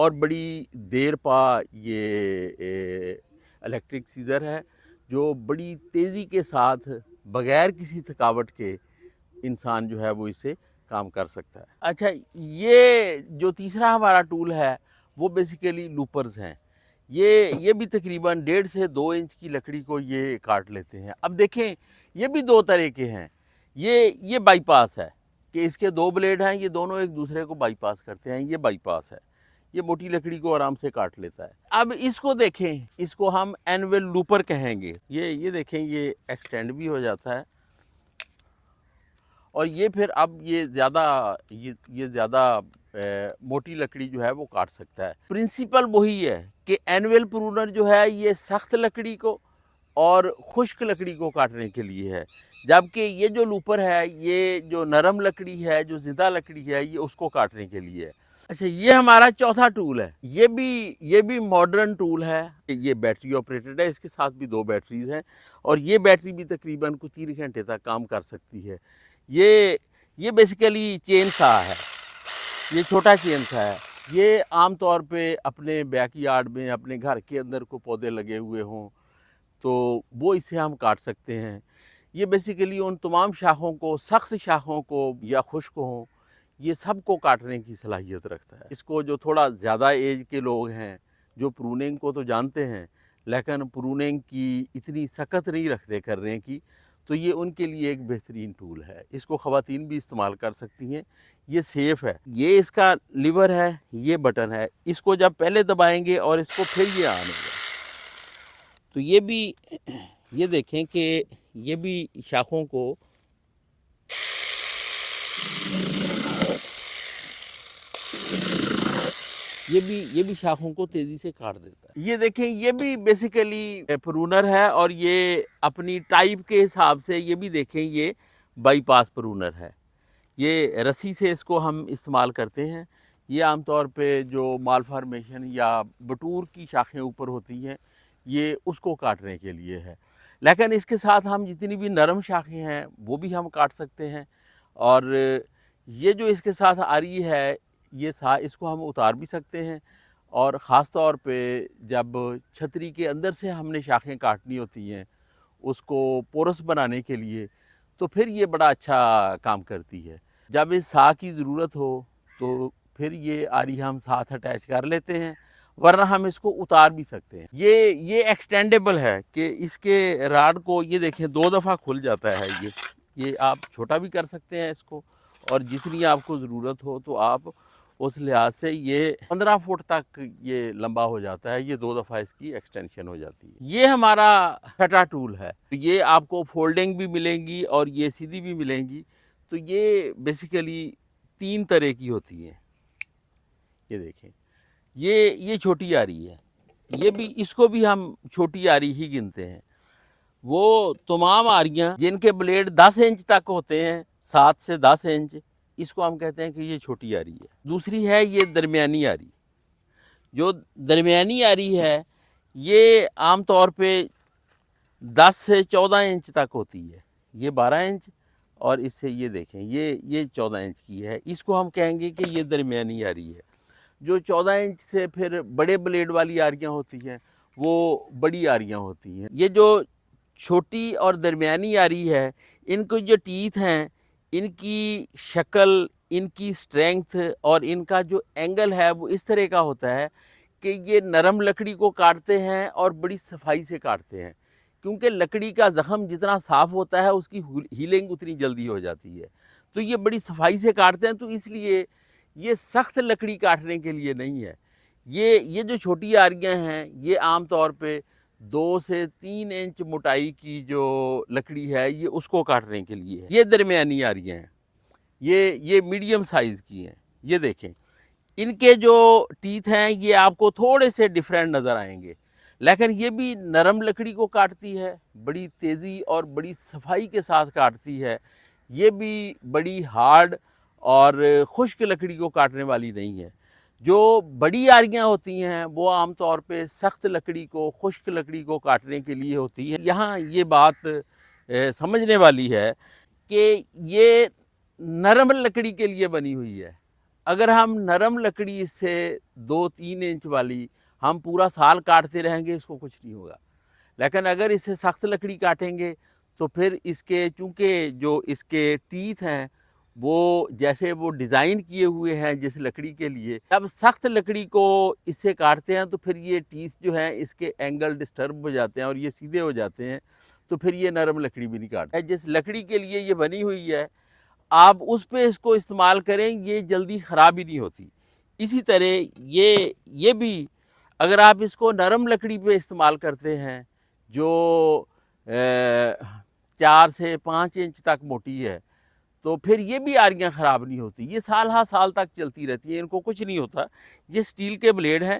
اور بڑی دیر پا یہ الیکٹرک سیزر ہے جو بڑی تیزی کے ساتھ بغیر کسی تھکاوٹ کے انسان جو ہے وہ اس سے کام کر سکتا ہے۔ اچھا، یہ جو تیسرا ہمارا ٹول ہے وہ بیسیکلی لوپرز ہیں۔ یہ بھی تقریباً 1.5 سے 2 انچ کی لکڑی کو یہ کاٹ لیتے ہیں۔ اب دیکھیں یہ بھی دو طرح کے ہیں۔ یہ بائی پاس ہے کہ اس کے 2 بلیڈ ہیں، یہ دونوں ایک دوسرے کو بائی پاس کرتے ہیں، یہ بائی پاس ہے، یہ موٹی لکڑی کو آرام سے کاٹ لیتا ہے۔ اب اس کو دیکھیں، اس کو ہم اینول لوپر کہیں گے۔ یہ دیکھیں، یہ ایکسٹینڈ بھی ہو جاتا ہے اور یہ پھر اب یہ زیادہ موٹی لکڑی جو ہے وہ کاٹ سکتا ہے۔ پرنسپل وہی ہے کہ اینول پرونر جو ہے یہ سخت لکڑی کو اور خشک لکڑی کو کاٹنے کے لیے ہے، جبکہ یہ جو لوپر ہے یہ جو نرم لکڑی ہے، جو زندہ لکڑی ہے، یہ اس کو کاٹنے کے لیے ہے۔ اچھا، یہ ہمارا چوتھا ٹول ہے۔ یہ بھی ماڈرن ٹول ہے، یہ بیٹری آپریٹڈ ہے، اس کے ساتھ بھی 2 بیٹریز ہیں اور یہ بیٹری بھی تقریباً کچھ 3 گھنٹے تک کام کر سکتی ہے۔ یہ بیسیکلی چین سا ہے، یہ چھوٹا چین سا ہے۔ یہ عام طور پہ اپنے بیک یارڈ میں، اپنے گھر کے اندر کو پودے لگے ہوئے ہوں تو وہ اسے ہم کاٹ سکتے ہیں۔ یہ بیسیکلی ان تمام شاخوں کو، سخت شاخوں کو یا خشک ہوں، یہ سب کو کاٹنے کی صلاحیت رکھتا ہے۔ اس کو جو تھوڑا زیادہ ایج کے لوگ ہیں جو پروننگ کو تو جانتے ہیں لیکن پروننگ کی اتنی سخت نہیں رکھتے کرنے کی، تو یہ ان کے لیے ایک بہترین ٹول ہے۔ اس کو خواتین بھی استعمال کر سکتی ہیں، یہ سیف ہے۔ یہ اس کا لیور ہے، یہ بٹن ہے، اس کو جب پہلے دبائیں گے اور اس کو پھر یہ آن ہوگا تو یہ دیکھیں کہ یہ بھی شاخوں کو یہ بھی شاخوں کو تیزی سے کاٹ دیتا ہے۔ یہ دیکھیں، یہ بھی بیسیکلی پرونر ہے اور یہ اپنی ٹائپ کے حساب سے یہ بھی دیکھیں، یہ بائی پاس پرونر ہے۔ یہ رسی سے اس کو ہم استعمال کرتے ہیں۔ یہ عام طور پہ جو مال فارمیشن یا بٹور کی شاخیں اوپر ہوتی ہیں، یہ اس کو کاٹنے کے لیے ہے، لیکن اس کے ساتھ ہم جتنی بھی نرم شاخیں ہیں وہ بھی ہم کاٹ سکتے ہیں۔ اور یہ جو اس کے ساتھ آ رہی ہے یہ اس کو ہم اتار بھی سکتے ہیں، اور خاص طور پہ جب چھتری کے اندر سے ہم نے شاخیں کاٹنی ہوتی ہیں اس کو پورس بنانے کے لیے، تو پھر یہ بڑا اچھا کام کرتی ہے۔ جب اس سا کی ضرورت ہو تو پھر یہ آری ہم ساتھ اٹیچ کر لیتے ہیں، ورنہ ہم اس کو اتار بھی سکتے ہیں۔ یہ ایکسٹینڈیبل ہے کہ اس کے راڈ کو یہ دیکھیں 2 دفعہ کھل جاتا ہے۔ یہ آپ چھوٹا بھی کر سکتے ہیں اس کو، اور جتنی آپ کو ضرورت ہو تو آپ اس لحاظ سے یہ 15 فٹ تک یہ لمبا ہو جاتا ہے، یہ 2 دفعہ اس کی ایکسٹینشن ہو جاتی ہے۔ یہ ہمارا چھٹا ٹول ہے، یہ آپ کو فولڈنگ بھی ملیں گی اور یہ سیدھی بھی ملیں گی۔ تو یہ بیسیکلی 3 طرح کی ہوتی ہیں۔ یہ دیکھیں، یہ چھوٹی آری ہے، یہ بھی، اس کو بھی ہم چھوٹی آری ہی گنتے ہیں۔ وہ تمام آریاں جن کے بلیڈ 10 انچ تک ہوتے ہیں، 7 سے 10 انچ، اس کو ہم کہتے ہیں کہ یہ چھوٹی آری ہے۔ دوسری ہے یہ درمیانی آری۔ جو درمیانی آری ہے یہ عام طور پہ 10 سے 14 انچ تک ہوتی ہے، یہ 12 انچ، اور اس سے یہ دیکھیں یہ 14 انچ کی ہے، اس کو ہم کہیں گے کہ یہ درمیانی آری ہے۔ جو 14 انچ سے پھر بڑے بلیڈ والی آریاں ہوتی ہیں وہ بڑی آریاں ہوتی ہیں۔ یہ جو چھوٹی اور درمیانی آری ہے، ان کو جو ٹیتھ ہیں، ان کی شکل، ان کی سٹرینگتھ اور ان کا جو اینگل ہے وہ اس طرح کا ہوتا ہے کہ یہ نرم لکڑی کو کاٹتے ہیں اور بڑی صفائی سے کاٹتے ہیں، کیونکہ لکڑی کا زخم جتنا صاف ہوتا ہے اس کی ہیلنگ اتنی جلدی ہو جاتی ہے، تو یہ بڑی صفائی سے کاٹتے ہیں۔ تو اس لیے یہ سخت لکڑی کاٹنے کے لیے نہیں ہے۔ یہ جو چھوٹی آریاں ہیں یہ عام طور پہ 2 سے 3 انچ موٹائی کی جو لکڑی ہے یہ اس کو کاٹنے کے لیے ہے۔ یہ درمیانی آریاں ہیں، یہ میڈیم سائز کی ہیں۔ یہ دیکھیں، ان کے جو ٹیتھ ہیں یہ آپ کو تھوڑے سے ڈیفرنٹ نظر آئیں گے، لیکن یہ بھی نرم لکڑی کو کاٹتی ہے، بڑی تیزی اور بڑی صفائی کے ساتھ کاٹتی ہے۔ یہ بھی بڑی ہارڈ اور خشک لکڑی کو کاٹنے والی نہیں ہے۔ جو بڑی آریاں ہوتی ہیں وہ عام طور پہ سخت لکڑی کو، خشک لکڑی کو کاٹنے کے لیے ہوتی ہے۔ یہاں یہ بات سمجھنے والی ہے کہ یہ نرم لکڑی کے لیے بنی ہوئی ہے۔ اگر ہم نرم لکڑی اس سے 2-3 انچ والی ہم پورا سال کاٹتے رہیں گے اس کو کچھ نہیں ہوگا، لیکن اگر اس سے سخت لکڑی کاٹیں گے تو پھر اس کے چونکہ جو اس کے ٹیتھ ہیں وہ جیسے وہ ڈیزائن کیے ہوئے ہیں جس لکڑی کے لیے، جب سخت لکڑی کو اس سے کاٹتے ہیں تو پھر یہ ٹیتھ جو ہیں اس کے اینگل ڈسٹرب ہو جاتے ہیں اور یہ سیدھے ہو جاتے ہیں، تو پھر یہ نرم لکڑی بھی نہیں کاٹتا۔ جس لکڑی کے لیے یہ بنی ہوئی ہے آپ اس پہ اس کو استعمال کریں، یہ جلدی خراب ہی نہیں ہوتی۔ اسی طرح یہ بھی اگر آپ اس کو نرم لکڑی پہ استعمال کرتے ہیں جو 4 سے 5 انچ تک موٹی ہے تو پھر یہ بھی آریاں خراب نہیں ہوتی، یہ سال ہا سال تک چلتی رہتی ہیں، ان کو کچھ نہیں ہوتا۔ یہ سٹیل کے بلیڈ ہیں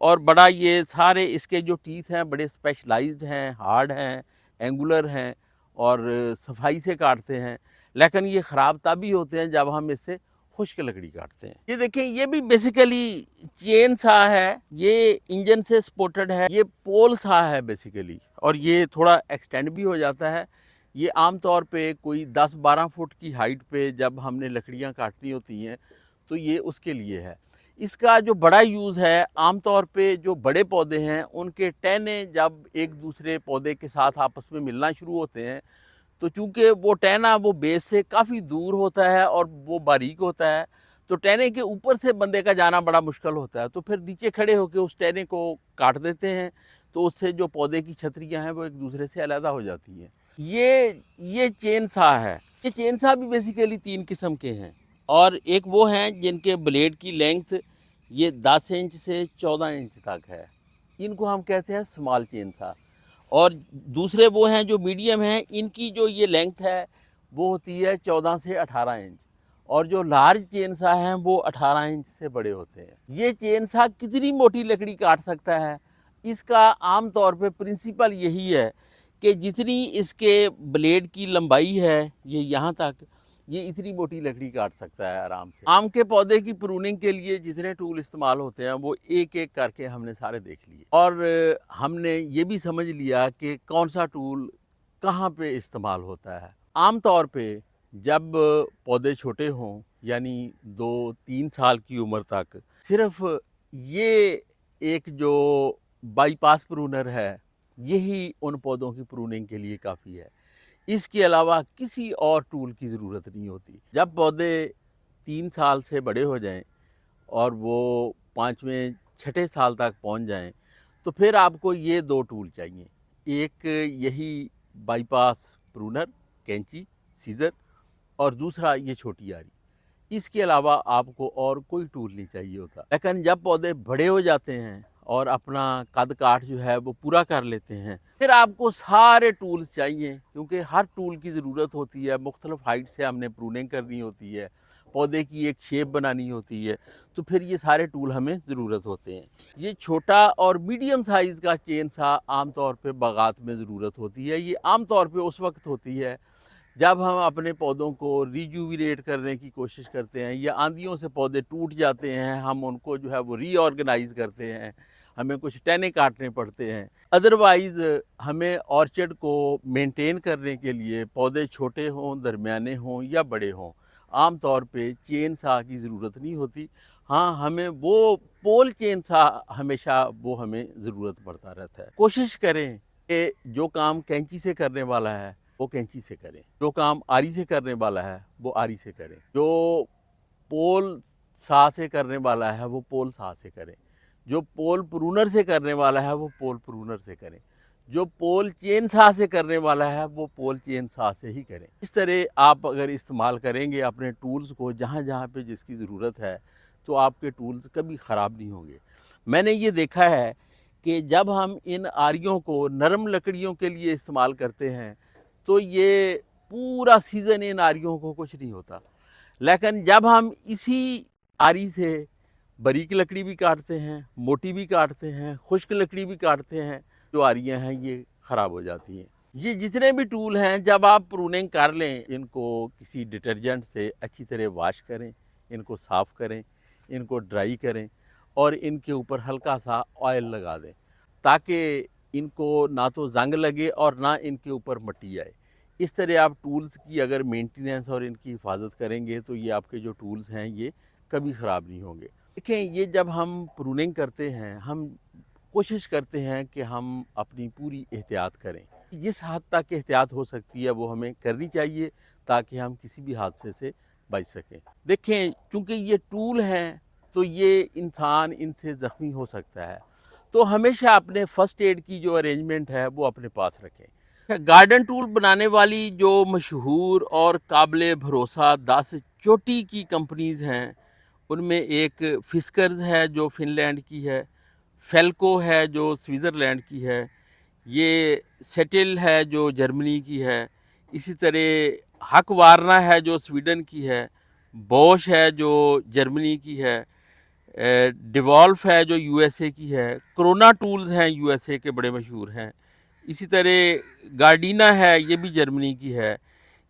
اور بڑا یہ سارے اس کے جو ٹیتھ ہیں بڑے اسپیشلائزڈ ہیں، ہارڈ ہیں، اینگولر ہیں اور صفائی سے کاٹتے ہیں، لیکن یہ خراب تبھی ہوتے ہیں جب ہم اس سے خشک لکڑی کاٹتے ہیں۔ یہ دیکھیں یہ بھی بیسیکلی چین سا ہے، یہ انجن سے سپورٹڈ ہے، یہ پول سا ہے بیسیکلی، اور یہ تھوڑا ایکسٹینڈ بھی ہو جاتا ہے۔ یہ عام طور پہ کوئی 10-12 فٹ کی ہائٹ پہ جب ہم نے لکڑیاں کاٹنی ہوتی ہیں تو یہ اس کے لیے ہے۔ اس کا جو بڑا یوز ہے عام طور پہ جو بڑے پودے ہیں ان کے ٹہنے جب ایک دوسرے پودے کے ساتھ آپس میں ملنا شروع ہوتے ہیں تو چونکہ وہ ٹہنا وہ بیس سے کافی دور ہوتا ہے اور وہ باریک ہوتا ہے تو ٹہنے کے اوپر سے بندے کا جانا بڑا مشکل ہوتا ہے، تو پھر نیچے کھڑے ہو کے اس ٹہنے کو کاٹ دیتے ہیں تو اس سے جو پودے کی چھتریاں ہیں وہ ایک دوسرے سے علیحدہ ہو جاتی ہیں۔ یہ چین سا ہے۔ یہ چین سا بھی بیسیکلی 3 قسم کے ہیں، اور ایک وہ ہیں جن کے بلیڈ کی لینگتھ یہ 10 انچ سے 14 انچ تک ہے، ان کو ہم کہتے ہیں سمال چین سا، اور دوسرے وہ ہیں جو میڈیم ہیں، ان کی جو یہ لینگتھ ہے وہ ہوتی ہے 14 سے 18 انچ، اور جو لارج چین سا ہیں وہ 18 انچ سے بڑے ہوتے ہیں۔ یہ چین سا کتنی موٹی لکڑی کاٹ سکتا ہے؟ اس کا عام طور پہ پرنسپل یہی ہے کہ جتنی اس کے بلیڈ کی لمبائی ہے یہ یہاں تک، یہ اتنی موٹی لکڑی کاٹ سکتا ہے آرام سے۔ آم کے پودے کی پروننگ کے لیے جتنے ٹول استعمال ہوتے ہیں وہ ایک ایک کر کے ہم نے سارے دیکھ لیے، اور ہم نے یہ بھی سمجھ لیا کہ کون سا ٹول کہاں پہ استعمال ہوتا ہے۔ عام طور پہ جب پودے چھوٹے ہوں یعنی 2-3 سال کی عمر تک صرف یہ ایک جو بائی پاس پرونر ہے یہی ان پودوں کی پروننگ کے لیے کافی ہے، اس کے علاوہ کسی اور ٹول کی ضرورت نہیں ہوتی۔ جب پودے 3 سال سے بڑے ہو جائیں اور وہ 5ویں-6 سال تک پہنچ جائیں تو پھر آپ کو یہ 2 ٹول چاہیے، ایک یہی بائی پاس پرونر کینچی سیزر، اور دوسرا یہ چھوٹی آری۔ اس کے علاوہ آپ کو اور کوئی ٹول نہیں چاہیے ہوتا۔ لیکن جب پودے بڑے ہو جاتے ہیں اور اپنا قد کاٹ جو ہے وہ پورا کر لیتے ہیں پھر آپ کو سارے ٹولز چاہیے، کیونکہ ہر ٹول کی ضرورت ہوتی ہے، مختلف ہائٹ سے ہم نے پروننگ کرنی ہوتی ہے، پودے کی ایک شیپ بنانی ہوتی ہے، تو پھر یہ سارے ٹول ہمیں ضرورت ہوتے ہیں۔ یہ چھوٹا اور میڈیم سائز کا چین سا عام طور پہ باغات میں ضرورت ہوتی ہے۔ یہ عام طور پہ اس وقت ہوتی ہے جب ہم اپنے پودوں کو ریجوویریٹ کرنے کی کوشش کرتے ہیں یا آندھیوں سے پودے ٹوٹ جاتے ہیں، ہم ان کو جو ہے وہ ری آرگنائز کرتے ہیں، ہمیں کچھ ٹہنے کاٹنے پڑتے ہیں۔ ادروائز ہمیں آرچڈ کو مینٹین کرنے کے لیے پودے چھوٹے ہوں، درمیانے ہوں یا بڑے ہوں، عام طور پہ چین سا کی ضرورت نہیں ہوتی۔ ہاں ہمیں وہ پول چین سا ہمیشہ وہ ہمیں ضرورت پڑتا رہتا ہے۔ کوشش کریں کہ جو کام کینچی سے کرنے والا ہے وہ کینچی سے کریں، جو کام آری سے کرنے والا ہے وہ آری سے کریں، جو پول سا سے کرنے والا ہے وہ پول سا سے کریں، جو پول پرونر سے کرنے والا ہے وہ پول پرونر سے کریں، جو پول چین سا سے کرنے والا ہے وہ پول چین سا سے ہی کریں۔ اس طرح آپ اگر استعمال کریں گے اپنے ٹولز کو جہاں جہاں پہ جس کی ضرورت ہے تو آپ کے ٹولز کبھی خراب نہیں ہوں گے۔ میں نے یہ دیکھا ہے کہ جب ہم ان آریوں کو نرم لکڑیوں کے لیے استعمال کرتے ہیں تو یہ پورا سیزن ان آریوں کو کچھ نہیں ہوتا، لیکن جب ہم اسی آری سے باریک لکڑی بھی کاٹتے ہیں، موٹی بھی کاٹتے ہیں، خشک لکڑی بھی کاٹتے ہیں، جو آریاں ہیں یہ خراب ہو جاتی ہیں۔ یہ جتنے بھی ٹول ہیں جب آپ پروننگ کر لیں ان کو کسی ڈٹرجنٹ سے اچھی طرح واش کریں، ان کو صاف کریں، ان کو ڈرائی کریں اور ان کے اوپر ہلکا سا آئل لگا دیں تاکہ ان کو نہ تو زنگ لگے اور نہ ان کے اوپر مٹی آئے۔ اس طرح آپ ٹولز کی اگر مینٹیننس اور ان کی حفاظت کریں گے تو یہ آپ کے جو ٹولز ہیں یہ کبھی خراب نہیں ہوں گے۔ دیکھیں یہ جب ہم پروننگ کرتے ہیں ہم کوشش کرتے ہیں کہ ہم اپنی پوری احتیاط کریں، جس حد تک احتیاط ہو سکتی ہے وہ ہمیں کرنی چاہیے تاکہ ہم کسی بھی حادثے سے بچ سکیں۔ دیکھیں چونکہ یہ ٹول ہیں تو یہ انسان ان سے زخمی ہو سکتا ہے، تو ہمیشہ اپنے فرسٹ ایڈ کی جو ارینجمنٹ ہے وہ اپنے پاس رکھیں۔ گارڈن ٹول بنانے والی جو مشہور اور قابل بھروسہ 10 چوٹی کی کمپنیز ہیں ان میں ایک فسکرز ہے جو فن لینڈ کی ہے، فیلکو ہے جو سوئٹزرلینڈ کی ہے، یہ سیٹل ہے جو جرمنی کی ہے، اسی طرح ہک وارنا ہے جو سویڈن کی ہے، بوش ہے جو جرمنی کی ہے، ڈیوالف ہے جو یو ایس اے کی ہے، کرونا ٹولز ہیں یو ایس اے کے بڑے مشہور ہیں، اسی طرح گارڈینا ہے یہ بھی جرمنی کی ہے،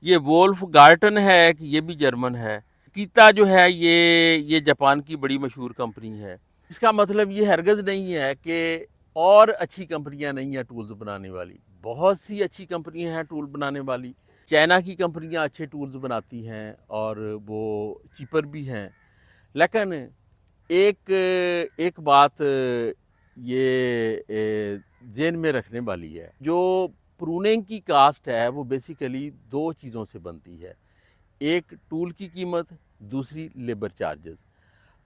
یہ وولف گارٹن ہے کہ یہ بھی جرمن ہے، کیتا جو ہے یہ جاپان کی بڑی مشہور کمپنی ہے۔ اس کا مطلب یہ ہرگز نہیں ہے کہ اور اچھی کمپنیاں نہیں ہیں ٹولز بنانے والی، بہت سی اچھی کمپنیاں ہیں ٹول بنانے والی۔ چائنا کی کمپنیاں اچھے ٹولز بناتی ہیں اور وہ چیپر بھی ہیں، لیکن ایک بات یہ ذہن میں رکھنے والی ہے، جو پروننگ کی کاسٹ ہے وہ بیسیکلی 2 چیزوں سے بنتی ہے، ایک ٹول کی قیمت، دوسری لیبر چارجز۔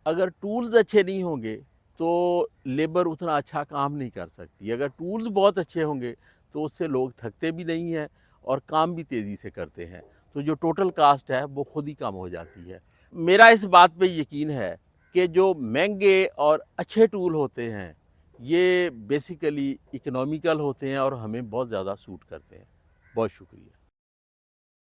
اگر ٹولز اچھے نہیں ہوں گے تو لیبر اتنا اچھا کام نہیں کر سکتی، اگر ٹولز بہت اچھے ہوں گے تو اس سے لوگ تھکتے بھی نہیں ہیں اور کام بھی تیزی سے کرتے ہیں، تو جو ٹوٹل کاسٹ ہے وہ خود ہی کم ہو جاتی ہے۔ میرا اس بات پہ یقین ہے کہ جو مہنگے اور اچھے ٹول ہوتے ہیں یہ بیسیکلی اکنامیکل ہوتے ہیں اور ہمیں بہت زیادہ سوٹ کرتے ہیں۔ بہت شکریہ۔